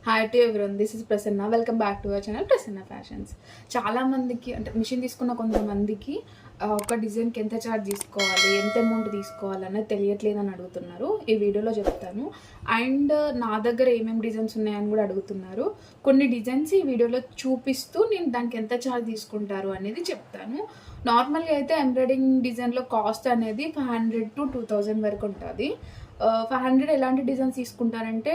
Hi to everyone, this is Prasanna. Welcome back to our channel Prasanna fashions. చాలామందికి అంటే machine తీసుకున్న కొంతమందికి ఒక డిజైన్కి ఎంత ఛార్జ్ తీసుకోవాలి, ఎంత అమౌంట్ తీసుకోవాలి అనేది తెలియట్లేదని అడుగుతున్నారు. ఈ వీడియోలో చెప్తాను. అండ్ నా దగ్గర ఏమేమి డిజైన్స్ ఉన్నాయని కూడా అడుగుతున్నారు. కొన్ని డిజైన్స్ ఈ వీడియోలో చూపిస్తూ నేను దానికి ఎంత ఛార్జ్ తీసుకుంటారు అనేది చెప్తాను. నార్మల్గా అయితే ఎంబ్రాయిడింగ్ డిజైన్లో కాస్ట్ అనేది 500 to 2000 వరకు ఉంటుంది. 500 ఎలాంటి డిజైన్స్ తీసుకుంటారంటే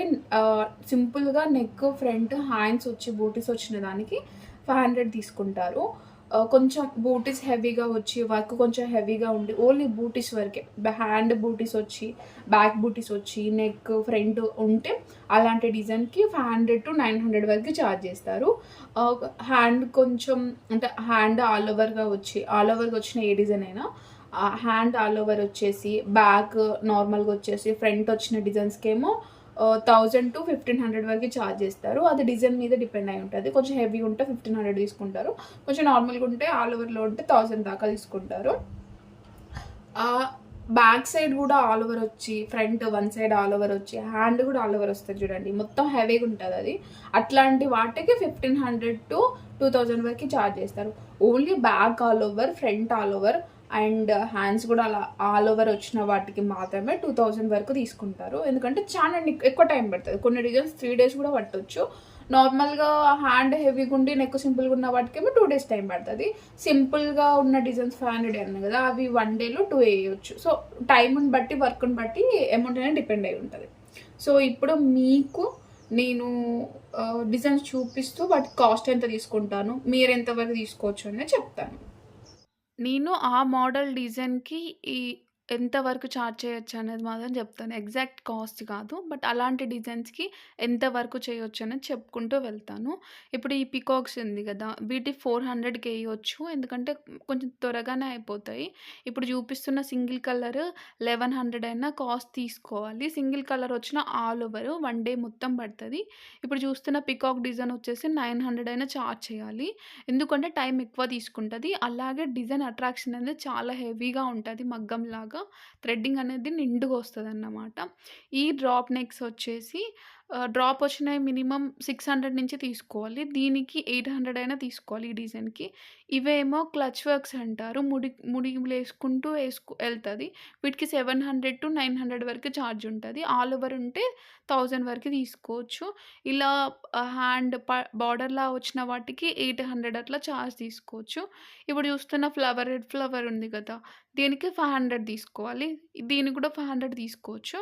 సింపుల్గా నెక్, ఫ్రంట్, హ్యాండ్స్ వచ్చి బూటీస్ వచ్చిన దానికి 500 తీసుకుంటారు. కొంచెం బూటీస్ హెవీగా వచ్చి వర్క్ కొంచెం హెవీగా ఉండి ఓన్లీ బూటీస్ వరకే, హ్యాండ్ బూటీస్ వచ్చి బ్యాక్ బూటీస్ వచ్చి నెక్ ఫ్రంట్ ఉంటే అలాంటి డిజైన్కి 500 to 900 వరకు ఛార్జ్ చేస్తారు. హ్యాండ్ కొంచెం అంటే హ్యాండ్ ఆల్ ఓవర్గా వచ్చిన ఏ డిజైన్ అయినా హ్యాండ్ ఆల్ ఓవర్ వచ్చేసి బ్యాక్ నార్మల్గా వచ్చేసి ఫ్రంట్ వచ్చిన డిజైన్స్కి ఏమో 1000 to 1500 వరకు ఛార్జ్ చేస్తారు. అది డిజైన్ మీద డిపెండ్ అయి ఉంటుంది. కొంచెం హెవీ ఉంటే 1500 తీసుకుంటారు, కొంచెం నార్మల్గా ఉంటే ఆల్ ఓవర్లో ఉంటే 1000 దాకా తీసుకుంటారు. బ్యాక్ సైడ్ కూడా ఆల్ ఓవర్ వచ్చి front one side all over వచ్చి హ్యాండ్ కూడా ఆల్ ఓవర్ వస్తుంది చూడండి, మొత్తం హెవీగా ఉంటుంది అది. అట్లాంటి వాటికి 1500 to 2000 వరకు ఛార్జ్ చేస్తారు. Only back all over, front all over and hands కూడా అలా ఆల్ ఓవర్ వచ్చిన వాటికి మాత్రమే 2000 వరకు తీసుకుంటారు. ఎందుకంటే చాలా ఎక్కువ టైం పడుతుంది. కొన్ని డిజైన్స్ 3 days కూడా పట్టవచ్చు. నార్మల్గా హ్యాండ్ హెవీగా ఉండి నెక్ సింపుల్గా ఉన్న వాటికేమో 2 days టైం పడుతుంది. సింపుల్గా ఉన్న డిజైన్స్ 500 అన్నాయి కదా, అవి 1 dayలో 2 వేయవచ్చు. సో టైంని బట్టి వర్క్ని బట్టి అమౌంట్ అనేది డిపెండ్ అయి ఉంటుంది. సో ఇప్పుడు మీకు నేను డిజైన్స్ చూపిస్తూ వాటి కాస్ట్ ఎంత తీసుకుంటాను, మీరు ఎంతవరకు తీసుకోవచ్చు అనేది చెప్తాను. నేను ఆ మోడల్ డిజైన్‌కి ఎంతవరకు ఛార్జ్ చేయొచ్చు అనేది మాత్రం చెప్తాను. ఎగ్జాక్ట్ కాస్ట్ కాదు. బట్ అలాంటి డిజైన్స్‌కి ఎంతవరకు చేయొచ్చు అనేది చెప్పుకుంటూ వెళ్తాను. ఇప్పుడు ఈ పికాక్స్ ఉంది కదా, వీటి 400కి వేయొచ్చు. ఎందుకంటే కొంచెం త్వరగానే అయిపోతాయి. ఇప్పుడు చూపిస్తున్న సింగిల్ కలర్ 1100 అయినా కాస్ట్ తీసుకోవాలి. సింగిల్ కలర్ వచ్చిన ఆల్ ఓవర్ 1 day మొత్తం పడుతుంది. ఇప్పుడు చూస్తున్న పికాక్ డిజైన్ వచ్చేసి 900 అయినా ఛార్జ్ చేయాలి. ఎందుకంటే టైం ఎక్కువ తీసుకుంటుంది. అలాగే డిజైన్ అట్రాక్షన్ అనేది చాలా హెవీగా ఉంటుంది. మగ్గంలాగా థ్రెడ్డింగ్ అనేది నిండుగా వస్తుందన్నమాట. ఈ డ్రాప్ నెక్స్ వచ్చేసి డ్రాప్ వచ్చినవి మినిమం 600 నుంచి తీసుకోవాలి. దీనికి 800 అయినా తీసుకోవాలి ఈ డిజైన్‌కి. ఇవేమో క్లచ్ వర్క్స్ అంటారు. ముడిగులేసుకుంటూ ఎళ్తది. వీటికి 700 to 900 వరకు ఛార్జ్ ఉంటది. ఆల్ ఓవర్ ఉంటే 1000 వరకు తీసుకోవచ్చు. ఇలా హ్యాండ్ బార్డర్‌లా వచ్చిన వాటికి 800 అట్లా ఛార్జ్ తీసుకోవచ్చు. ఇప్పుడు చూస్తున్న రెడ్ ఫ్లవర్ ఉంది కదా, దీనికి 500 తీసుకోవాలి. దీనికి కూడా 500 తీసుకోవచ్చు.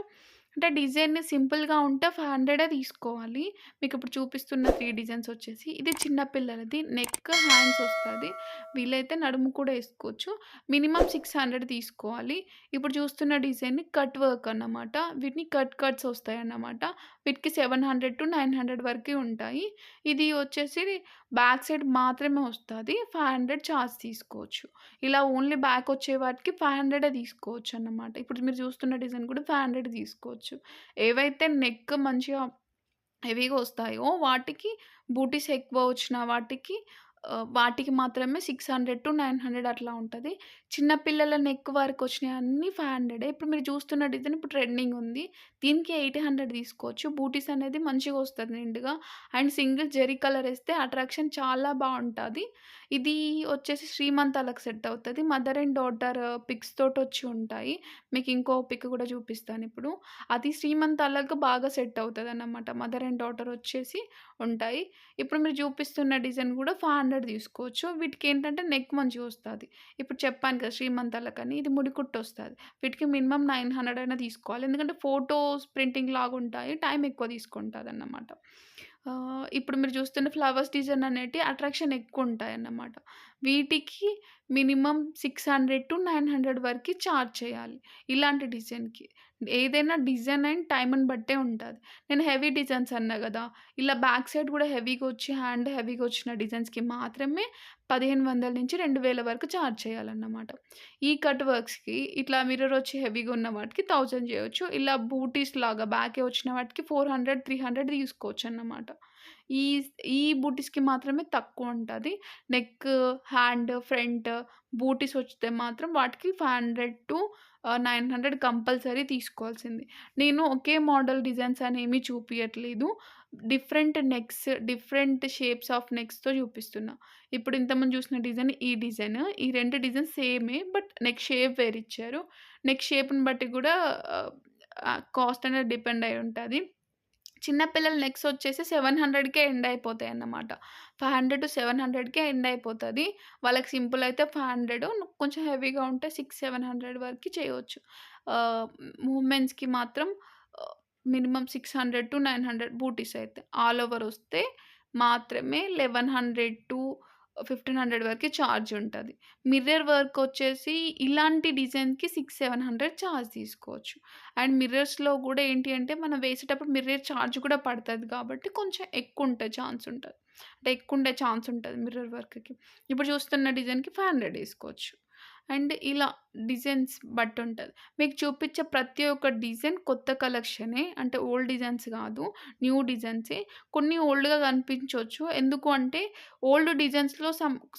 అంటే డిజైన్ సింపుల్‌గా ఉంటే 500 తీసుకోవాలి. మీకు ఇప్పుడు చూపిస్తున్న 3 డిజైన్స్ వచ్చేసి ఇది చిన్న పిల్లలది. నెక్, హ్యాండ్స్ వస్తది. వీలైతే నడుము కూడా ఏసుకోవచ్చు. మినిమమ్ 600 తీసుకోవాలి. ఇప్పుడు చూస్తున్న డిజైన్ కట్ వర్క్ అన్నమాట. వీటిని కట్స్ వస్తాయన్నమాట. వీటికి 700 to 900 వరకే ఉంటాయి. ఇది వచ్చేసి బ్యాక్ సైడ్ మాత్రమే వస్తది. 500 ఛార్జ్ తీసుకోవచ్చు. ఇలా ఓన్లీ బ్యాక్ వచ్చే వాటికి 500 తీసుకోవచ్చన్నమాట. ఇప్పుడు మీరు చూస్తున్న డిజైన్ కూడా 500 తీసుకోవచ్చు. ఏవైతే నెక్ మంచిగా హెవీగా వస్తాయో వాటికి బూటీస్ ఎక్కువ వచ్చిన వాటికి మాత్రమే 600 to 900 అట్లా ఉంటది. చిన్న పిల్లల నెక్ వరకు వచ్చినయి అన్నీ 500. ఇప్పుడు మీరు చూస్తున్న డిజైన్ ఇప్పుడు ట్రెండింగ్ ఉంది. దీనికి 800 తీసుకోవచ్చు. బూటీస్ అనేది మంచిగా వస్తది నిండుగా. అండ్ సింగిల్ జెరీ కలర్ ఏస్తే అట్రాక్షన్ చాలా బావుంటది. ఇది వచ్చేసి శ్రీమంతాలకు సెట్ అవుతది. మదర్ అండ్ డాటర్ పిక్స్ తోటొచ్చి ఉంటాయి. మీకు ఇంకో పిక్ కూడా చూపిస్తానిప్పుడు. అది శ్రీమంతాలకు బాగా సెట్ అవుతదన్నమాట. మదర్ అండ్ డాటర్ వచ్చేసి ఉంటాయి. ఇప్పుడు మీరు చూపిస్తున్న డిజైన్ కూడా 500 తీసుకోవచ్చు. వీటికేంటంటే నెక్ మంచిగొస్తది. ఇప్పుడు చెప్పాను కదా శ్రీమంతాలకని, ఇది ముడికుట్టొస్తది. వీటికి మినిమమ్ 900 అయినా తీసుకోవాలి. ఎందుకంటే ఫోటోస్ ప్రింటింగ్ లాగుంటాయి. టైం ఎక్కువ తీసుకుంటదన్నమాట. ఇప్పుడు మీరు చూస్తున్న ఫ్లవర్స్ డిజైన్ అనేటియి అట్రాక్షన్ ఎక్కువుంటాయన్నమాట. వీటికి మినిమమ్ 600 to 900 వరకి ఛార్జ్ చేయాలి. ఇలాంటి డిజైన్‌కి. ఏదైనా డిజైన్ అండ్ టైమ్‌ని బట్టే ఉంటది. నేను హెవీ డిజైన్స్ అన్నా గదా, ఇలా బ్యాక్ సైడ్ గూడా హెవీగా వచ్చి హ్యాండ్ హెవీగా వచ్చిన డిజైన్స్‌కి మాత్రమే 1500 నుంచి 2000 వరకు ఛార్జ్ చేయాలన్నమాట. ఈ కట్ వర్క్స్‌కి ఇట్లా మిర్రర్ వచ్చి హెవీగా ఉన్న వాటికి 1000 చేయొచ్చు. ఇలా బూటీస్ లాగా బ్యాకే వచ్చిన వాటికి 400, 300 తీసుకోవచ్చన్నమాట. ఈ ఈ బూటీస్‌కి మాత్రమే తక్కువుంటది. నెక్, హ్యాండ్, ఫ్రంట్ బూటీస్ వస్తే మాత్రం వాటికి 500 to 900 కంపల్సరీ తీసుకోవాల్సింది. నేను ఒకే మోడల్ డిజైన్స్ అనేమి చూపియట్లేదు. Different necks, different shapes of నెక్స్‌తో చూపిస్తున్నా. ఇప్పుడు ఇంతకుముందు చూసిన డిజైన్, ఈ డిజైన్. ఈ 2 డిజైన్స్ సేమే. బట్ నెక్ షేప్ వేరిచ్చారు. నెక్ షేప్‌ని బట్టి కూడా కాస్ట్ అనేది డిపెండ్ అయ్యి ఉంటది. చిన్న పిల్లల నెక్స్ వచ్చేసి 700కే ఎండ్ అయిపోతాయన్నమాట. 500-700కే ఎండ్ అయిపోతది. వాళ్ళకి సింపుల్ అయితే 500, కొంచెం హెవీగా ఉంటే 600-700 వరకి చేయొచ్చు. ఉమెన్స్‌కి మాత్రం మినిమమ్ 600-900 బూటీస్ అయితే. ఆల్ ఓవర్ వస్తే మాత్రమే 1100-1500 వరకి చార్జ్ ఉంటది. మిర్రర్ వర్క్ వచ్చేసి ఇలాంటి డిజైన్‌కి 600-700 చార్జ్ తీసుకోవచ్చు. అండ్ మిర్రర్స్‌లో గూడా ఏంటి అంటే, మనం వేసేటప్పుడు మిర్రర్ చార్జ్ కూడా పడతది కాబట్టి కొంచెం ఎక్కువుంటే ఛాన్స్ ఉంటది. అంటే ఎక్కువుండే ఛాన్స్ ఉంటది మిర్రర్ వర్క్‌కి. ఇప్పుడు చూస్తున్న డిజైన్‌కి 500 ఏసుకోవచ్చు. అండ్ ఇలా డిజైన్స్ బట్టుంటది. మీకు చూపిచ్చే ప్రతి ఒక్క డిజైన్ కొత్త కలెక్షనే. అంటే ఓల్డ్ డిజైన్స్ గాదు. న్యూ డిజైన్సే. కొన్ని ఓల్డ్‌గా కనిపించొచ్చు. ఎందుకు అంటే ఓల్డ్ డిజైన్స్‌లో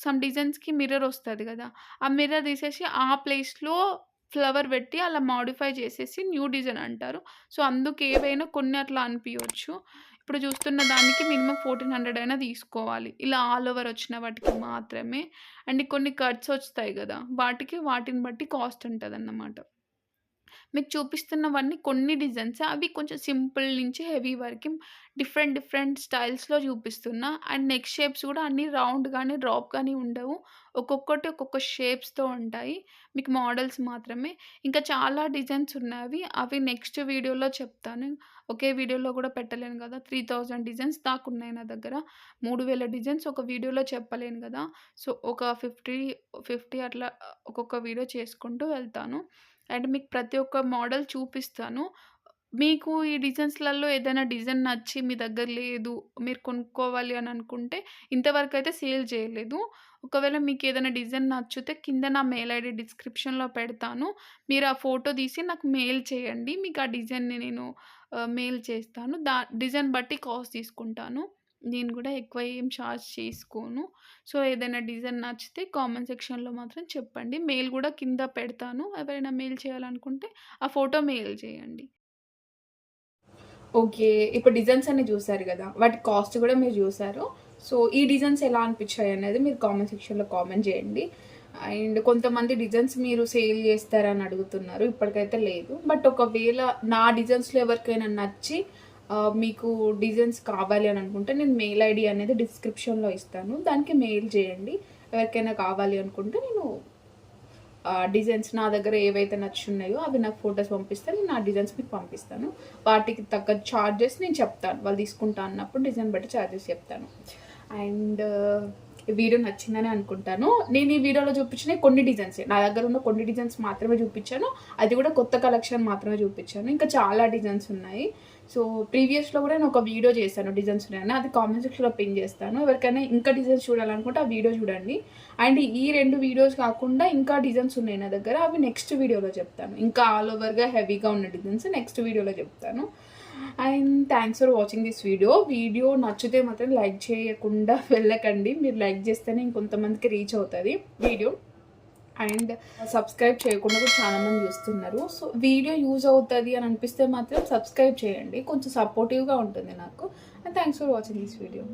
సమ్ డిజైన్స్‌కి మిర్రర్ ఒస్తది గదా! ఆ మిర్రర్ తీసేసి ఆ ప్లేస్‌లో ఫ్లవర్ పెట్టి అలా మోడిఫై చేసేసి న్యూ డిజైన్ అంటారు. సో, అందుకు ఏవైనా కొన్ని అట్లా అనిపియొచ్చు. ఇప్పుడు చూస్తున్న దానికి మినిమమ్ 1400 అయినా తీసుకోవాలి. ఇలా ఆల్ ఓవర్ వచ్చిన వాటికి మాత్రమే. అండ్ కొన్ని కట్స్ ఒస్తాయి గదా! వాటిని బట్టి కాస్ట్ ఉంటదన్నమాట. మీకు చూపిస్తున్నవన్నీ కొన్ని డిజైన్సే. అవి కొంచెం సింపుల్ నుంచి హెవీ వరకి డిఫరెంట్ స్టైల్స్‌లో చూపిస్తున్నా. అండ్ నెక్ షేప్స్ గూడా అన్నీ రౌండ్ గానీ, డ్రాప్ గానీ ఉండవు. ఒక్కొక్కటి ఒక్కొక్క షేప్స్‌తో ఉంటాయి. మీకు మోడల్స్ మాత్రమే. ఇంకా చాలా డిజైన్స్ ఉన్నవి. అవి నెక్స్ట్ వీడియోలో చెప్తాను. ఒకే వీడియోలో గూడా పెట్టలేను గదా! 3000 డిజైన్స్ దాకా ఉన్నాయి నా దగ్గర. 3000 డిజైన్స్ ఒక వీడియోలో చెప్పలేను గదా! సో, ఒక 50 అట్లా ఒక్కొక్క వీడియో చేసుకుంటూ వెళ్తాను. అండ్ మీకు ప్రతి ఒక్క మోడల్ చూపిస్తాను. మీకు ఈ డిజైన్స్‌లలో ఏదైనా డిజైన్ నచ్చి మీ దగ్గర లేదు, మీరు కొనుక్కోవాలి అని అనుకుంటే ఇంతవరకైతే సేల్ చేయలేదు. ఒకవేళ మీకేదైనా డిజైన్ నచ్చితే కింద నా మెయిల్ ఐడీ డిస్క్రిప్షన్‌లో పెడతాను. మీరు ఆ ఫోటో తీసి నాకు మెయిల్ చేయండి. మీకు ఆ డిజైన్‌ని నేను మెయిల్ చేస్తాను. డిజైన్ బట్టి కాస్ట్ తీసుకుంటాను. నేను గూడా ఎక్కువ ఏం చార్జ్ చేసుకోను. సో, ఏదైనా డిజైన్ నచ్చితే కామెంట్ సెక్షన్‌లో మాత్రం చెప్పండి. మెయిల్ గూడా కింద పెడతాను. ఎవరైనా మెయిల్ చేయాలనుకుంటే ఆ ఫోటో మెయిల్ చేయండి. ఓకే. ఇప్పుడు డిజైన్స్ అన్నీ జూసారు గదా! వాటి కాస్ట్ గూడా మీరు జూసారు. సో, ఈ డిజైన్స్ ఎలా అనిపిచ్చాయనేది మీరు కామెంట్ సెక్షన్‌లో కామెంట్ జేయండి. అండ్ కొంతమంది డిజైన్స్ మీరు సేల్ జేస్తారని అడుగుతున్నారు. ఇప్పటికైతే లేదు. బట్ ఒకవేళ నా డిజైన్స్‌లో ఎవరికైనా నచ్చి మీకు డిజైన్స్ కావాలి అని అనుకుంటే నేను మెయిల్ ఐడీ అనేది డిస్క్రిప్షన్‌లో ఇస్తాను. దానికి మెయిల్ చేయండి. ఎవరికైనా కావాలి అనుకుంటే నేను డిజైన్స్ నా దగ్గర ఏవైతే నచ్చున్నాయో అవి నాకు ఫోటోస్ పంపిస్తే నేను ఆ డిజైన్స్ మీకు పంపిస్తాను. వాటికి తగ్గ చార్జెస్ నేను చెప్తాను. వాళ్ళు తీసుకుంటా అన్నప్పుడు డిజైన్ బట్టి చార్జెస్ చెప్తాను. అండ్ వీడియో నచ్చిందని అనుకుంటాను. నేను ఈ వీడియోలో చూపించినవి కొన్ని డిజైన్సే. నా దగ్గర ఉన్న కొన్ని డిజైన్స్ మాత్రమే చూపించాను. అది కూడా కొత్త కలెక్షన్ మాత్రమే చూపించాను. ఇంకా చాలా డిజైన్స్ ఉన్నాయి. సో, ప్రీవియస్‌లో కూడా నేను ఒక వీడియో చేశాను డిజైన్స్ ఉన్నాయని. అది కామెంట్ సెక్షన్‌లో పిన్ చేస్తాను. ఎవరికైనా ఇంకా డిజైన్స్ చూడాలనుకుంటే ఆ వీడియో చూడండి. అండ్ ఈ 2 వీడియోస్ కాకుండా ఇంకా డిజైన్స్ ఉన్నాయి నా దగ్గర. అవి నెక్స్ట్ వీడియోలో చెప్తాను. ఇంకా ఆల్ ఓవర్‌గా హెవీగా ఉన్న డిజైన్స్ నెక్స్ట్ వీడియోలో చెప్తాను. And thanks for watching this video. Video నచ్చితే మాత్రం లైక్ చేయకుండా వెళ్ళకండి. మీరు లైక్ చేస్తేనే ఇంకొంతమందికి రీచ్ అవుతుంది వీడియో. అండ్ సబ్స్క్రైబ్ చేయకుండా కూడా చాలామంది చూస్తున్నారు. సో, వీడియో యూజ్ అవుతుంది అని అనిపిస్తే మాత్రం సబ్స్క్రైబ్ చేయండి. కొంచెం సపోర్టివ్గా ఉంటుంది నాకు. And thanks for watching this video.